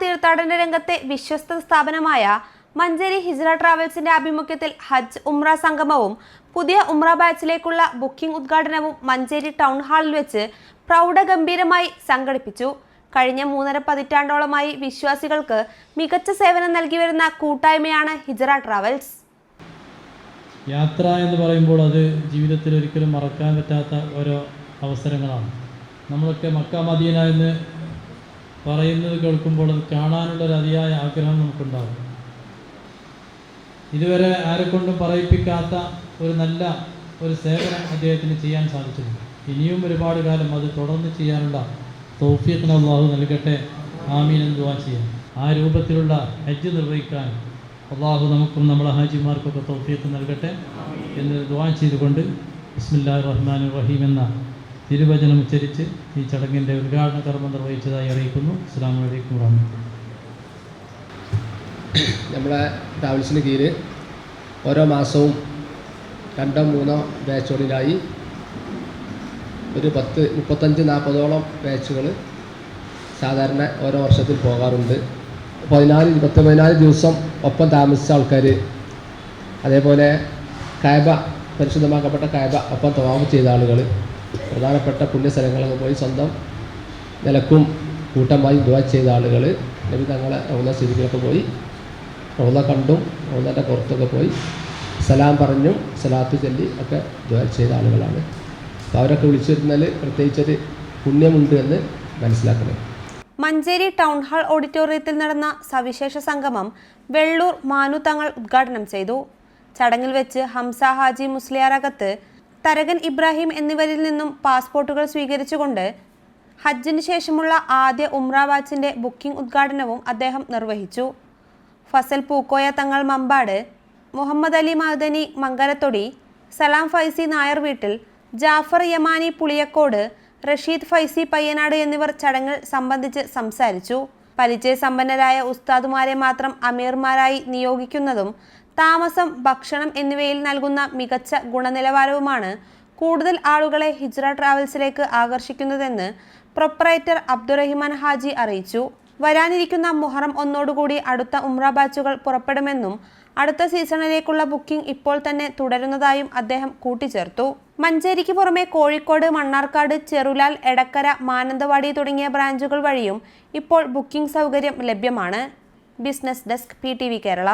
തീർത്ഥാടന രംഗത്തെ വിശ്വസ്ത സ്ഥാപനമായ മഞ്ചേരി ഹിജ്റ ട്രാവൽസിന്റെ ആഭിമുഖ്യത്തിൽ ഹജ്ജ് ഉംറ സംഗമവും പുതിയ ഉംറ ബാച്ചിലേക്കുള്ള ബുക്കിംഗ് ഉദ്ഘാടനവും മഞ്ചേരി ടൗൺ ഹാളിൽ വെച്ച് പ്രൗഢഗംഭീരമായി സംഘടിപ്പിച്ചു. കഴിഞ്ഞ 3.5 പതിറ്റാണ്ടോളമായി വിശ്വാസികൾക്ക് മികച്ച സേവനം നൽകി വരുന്ന കൂട്ടായ്മയാണ് ഹിജ്റ ട്രാവൽസ്. യാത്ര എന്ന് പറയുമ്പോൾ അത് ജീവിതത്തിൽ ഒരിക്കലും മറക്കാൻ പറ്റാത്ത ഓരോ അവസരങ്ങളാണ്. നമ്മളൊക്കെ മക്ക മദീന എന്ന് പറയുന്നത് കേൾക്കുമ്പോൾ അത് കാണാനുള്ളൊരു അതിയായ ആഗ്രഹം നമുക്കുണ്ടാകും. ഇതുവരെ ആരെക്കൊണ്ടും പറയിപ്പിക്കാത്ത ഒരു നല്ല ഒരു സേവനം അദ്ദേഹത്തിന് ചെയ്യാൻ സാധിച്ചിട്ടുണ്ട്. ഇനിയും ഒരുപാട് കാലം അത് തുടർന്ന് ചെയ്യാനുള്ള തൗഫീഖ് അല്ലാഹു നൽകട്ടെ. ആമീൻ എന്ന് ദുആ ചെയ്യാം. ആ രൂപത്തിലുള്ള ഹജ്ജ് നിർവഹിക്കാൻ അല്ലാഹു നമുക്കും നമ്മളെ ഹാജിമാർക്കൊക്കെ തൗഫീഖ് നൽകട്ടെ എന്ന് ദുആ ചെയ്തുകൊണ്ട് ബിസ്മില്ലാഹിർ റഹ്മാനിർ റഹീം എന്ന തിരുവചനം ഉച്ചരിച്ച് ഈ ചടങ്ങിൻ്റെ ഉദ്ഘാടന കർമ്മം നിർവഹിച്ചതായി അറിയിക്കുന്നു. അസ്സലാമു അലൈക്കും വറഹ്മത്തുള്ളാഹി. നമ്മളെ ട്രാവൽസിന് കീഴിൽ ഓരോ മാസവും 2-3 ബാച്ചുകളിലായി ഒരു 35-40ഓളം ബാച്ചുകൾ സാധാരണ ഓരോ വർഷത്തിൽ പോകാറുണ്ട്. 14 ദിവസം ഒപ്പം താമസിച്ച ആൾക്കാർ, അതേപോലെ കഅബ പരിശുദ്ധമാക്കപ്പെട്ട കഅബ ഒപ്പം തവാഫ് ചെയ്ത ആളുകൾ, പ്രധാനപ്പെട്ട പുണ്യസ്ഥലങ്ങളൊക്കെ പോയി സ്വന്തം നിലക്കും കൂട്ടമായി ദുആ ചെയ്ത ആളുകൾ, നബി തങ്ങളെ റൗള ശരീഫിലൊക്കെ പോയി റൗള കണ്ടും റൗളയുടെ പുറത്തൊക്കെ പോയി സലാം പറഞ്ഞും സലാത്ത് ചൊല്ലി ഒക്കെ ദുആ ചെയ്ത ആളുകളാണ്. അപ്പോൾ അവരൊക്കെ വിളിച്ചു വരുന്നതിൽ പ്രത്യേകിച്ചൊരു പുണ്യമുണ്ട് എന്ന് മനസ്സിലാക്കണം. മഞ്ചേരി ടൗൺ ഹാൾ ഓഡിറ്റോറിയത്തിൽ നടന്ന സവിശേഷ സംഗമം വെള്ളൂർ മാനു തങ്ങൾ ഉദ്ഘാടനം ചെയ്തു. ചടങ്ങിൽ വെച്ച് ഹംസ ഹാജി മുസ്ലിയാരകത്ത്, തരകൻ ഇബ്രാഹിം എന്നിവരിൽ നിന്നും പാസ്പോർട്ടുകൾ സ്വീകരിച്ചുകൊണ്ട് ഹജ്ജിന് ശേഷമുള്ള ആദ്യ ഉംറ ബാച്ചിന്റെ ബുക്കിംഗ് ഉദ്ഘാടനവും അദ്ദേഹം നിർവഹിച്ചു. ഫസൽ പൂക്കോയ തങ്ങൾ മമ്പാട്, മുഹമ്മദ് അലി മഅദനി മംഗലത്തൊടി, സലാം ഫൈസി നായർ വീട്ടിൽ, ജാഫർ യമാനി പുളിയക്കോട്, റഷീദ് ഫൈസി പയ്യനാട് എന്നിവർ ചടങ്ങിൽ സംബന്ധിച്ച് സംസാരിച്ചു. പരിചയസമ്പന്നരായ ഉസ്താദുമാരെ മാത്രം അമീർമാരായി നിയോഗിക്കുന്നതും താമസം, ഭക്ഷണം എന്നിവയിൽ നൽകുന്ന മികച്ച ഗുണനിലവാരവുമാണ് കൂടുതൽ ആളുകളെ ഹിജ്റ ട്രാവൽസിലേക്ക് ആകർഷിക്കുന്നതെന്ന് പ്രൊപ്പറേറ്റർ അബ്ദുറഹിമാൻ ഹാജി അറിയിച്ചു. വരാനിരിക്കുന്ന മുഹറം 1 അടുത്ത ഉംറ ബാച്ചുകൾ പുറപ്പെടുമെന്നും അടുത്ത സീസണിലേക്കുള്ള ബുക്കിംഗ് ഇപ്പോൾ തന്നെ തുടരുന്നതായും അദ്ദേഹം കൂട്ടിച്ചേർത്തു. മഞ്ചേരിക്ക് പുറമെ കോഴിക്കോട്, മണ്ണാർക്കാട്, ചെറുലാൽ, എടക്കര, മാനന്തവാടി തുടങ്ങിയ ബ്രാഞ്ചുകൾ വഴിയും ഇപ്പോൾ ബുക്കിംഗ് സൗകര്യം ലഭ്യമാണ്. Business desk PTV Kerala.